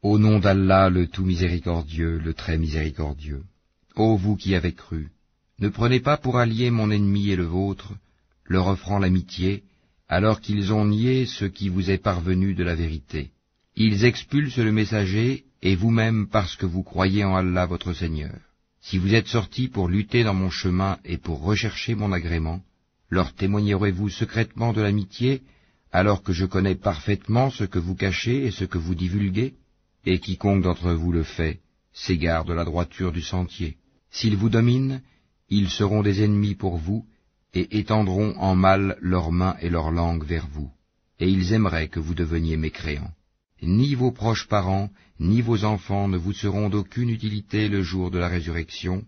Au nom d'Allah, le tout miséricordieux, le très miséricordieux. Ô vous qui avez cru, ne prenez pas pour alliés mon ennemi et le vôtre, leur offrant l'amitié, alors qu'ils ont nié ce qui vous est parvenu de la vérité. Ils expulsent le messager, et vous-même parce que vous croyez en Allah votre Seigneur. Si vous êtes sortis pour lutter dans mon chemin et pour rechercher mon agrément, leur témoignerez-vous secrètement de l'amitié, alors que je connais parfaitement ce que vous cachez et ce que vous divulguez? Et quiconque d'entre vous le fait, s'égare de la droiture du sentier. S'ils vous dominent, ils seront des ennemis pour vous, et étendront en mal leurs mains et leurs langues vers vous, et ils aimeraient que vous deveniez mécréants. Ni vos proches parents, ni vos enfants ne vous seront d'aucune utilité le jour de la résurrection.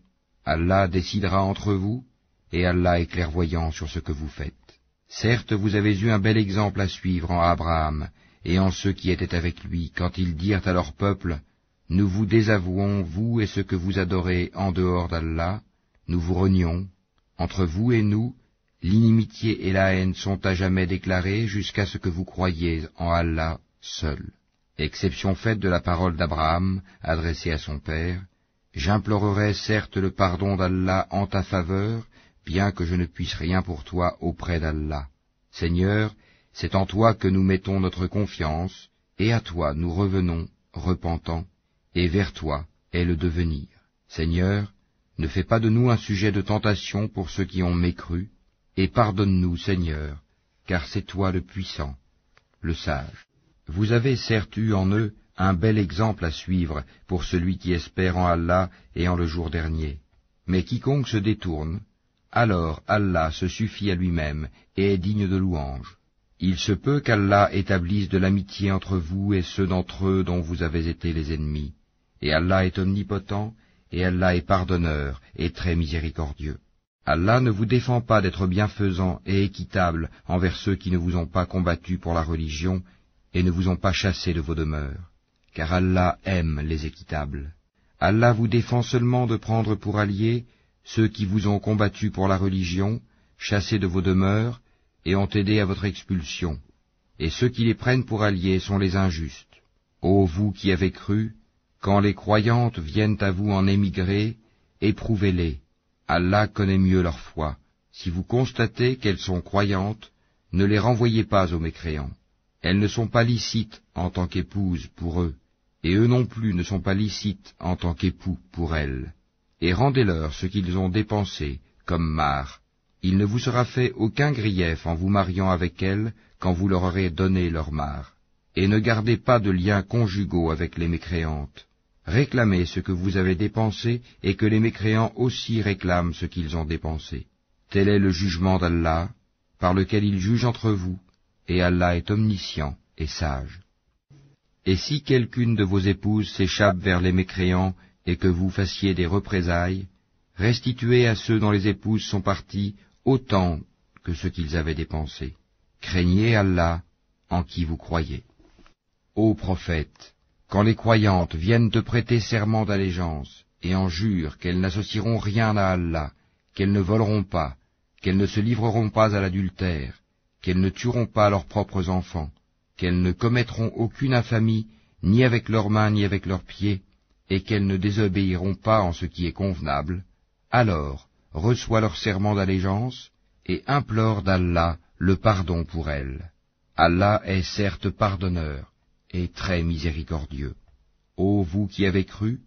Allah décidera entre vous, et Allah est clairvoyant sur ce que vous faites. Certes, vous avez eu un bel exemple à suivre en Abraham, et en ceux qui étaient avec lui, quand ils dirent à leur peuple, « Nous vous désavouons, vous et ce que vous adorez en dehors d'Allah, nous vous renions. Entre vous et nous, l'inimitié et la haine sont à jamais déclarées jusqu'à ce que vous croyiez en Allah seul. » Exception faite de la parole d'Abraham, adressée à son père, « J'implorerai certes le pardon d'Allah en ta faveur, bien que je ne puisse rien pour toi auprès d'Allah. Seigneur, c'est en toi que nous mettons notre confiance, et à toi nous revenons, repentants, et vers toi est le devenir. Seigneur, ne fais pas de nous un sujet de tentation pour ceux qui ont mécru, et pardonne-nous, Seigneur, car c'est toi le puissant, le sage. Vous avez certes eu en eux un bel exemple à suivre pour celui qui espère en Allah et en le jour dernier. Mais quiconque se détourne, alors Allah se suffit à lui-même et est digne de louange. Il se peut qu'Allah établisse de l'amitié entre vous et ceux d'entre eux dont vous avez été les ennemis. Et Allah est omnipotent, et Allah est pardonneur et très miséricordieux. Allah ne vous défend pas d'être bienfaisant et équitable envers ceux qui ne vous ont pas combattu pour la religion et ne vous ont pas chassé de vos demeures, car Allah aime les équitables. Allah vous défend seulement de prendre pour alliés ceux qui vous ont combattu pour la religion, chassés de vos demeures, et ont aidé à votre expulsion, et ceux qui les prennent pour alliés sont les injustes. Ô vous qui avez cru, quand les croyantes viennent à vous en émigrer, éprouvez-les. Allah connaît mieux leur foi. Si vous constatez qu'elles sont croyantes, ne les renvoyez pas aux mécréants. Elles ne sont pas licites en tant qu'épouses pour eux, et eux non plus ne sont pas licites en tant qu'époux pour elles. Et rendez-leur ce qu'ils ont dépensé comme mahar. Il ne vous sera fait aucun grief en vous mariant avec elles quand vous leur aurez donné leur mahar. Et ne gardez pas de liens conjugaux avec les mécréantes. Réclamez ce que vous avez dépensé et que les mécréants aussi réclament ce qu'ils ont dépensé. Tel est le jugement d'Allah, par lequel il juge entre vous, et Allah est omniscient et sage. Et si quelqu'une de vos épouses s'échappe vers les mécréants et que vous fassiez des représailles, restituez à ceux dont les épouses sont parties autant que ce qu'ils avaient dépensé. Craignez Allah en qui vous croyez. Ô prophète, quand les croyantes viennent te prêter serment d'allégeance et en jurent qu'elles n'associeront rien à Allah, qu'elles ne voleront pas, qu'elles ne se livreront pas à l'adultère, qu'elles ne tueront pas leurs propres enfants, qu'elles ne commettront aucune infamie, ni avec leurs mains ni avec leurs pieds, et qu'elles ne désobéiront pas en ce qui est convenable, alors reçois leur serment d'allégeance et implore d'Allah le pardon pour elles. Allah est certes pardonneur et très miséricordieux. Ô vous qui avez cru,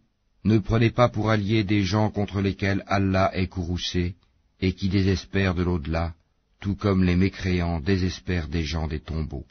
ne prenez pas pour alliés des gens contre lesquels Allah est courroucé et qui désespèrent de l'au-delà, tout comme les mécréants désespèrent des gens des tombeaux.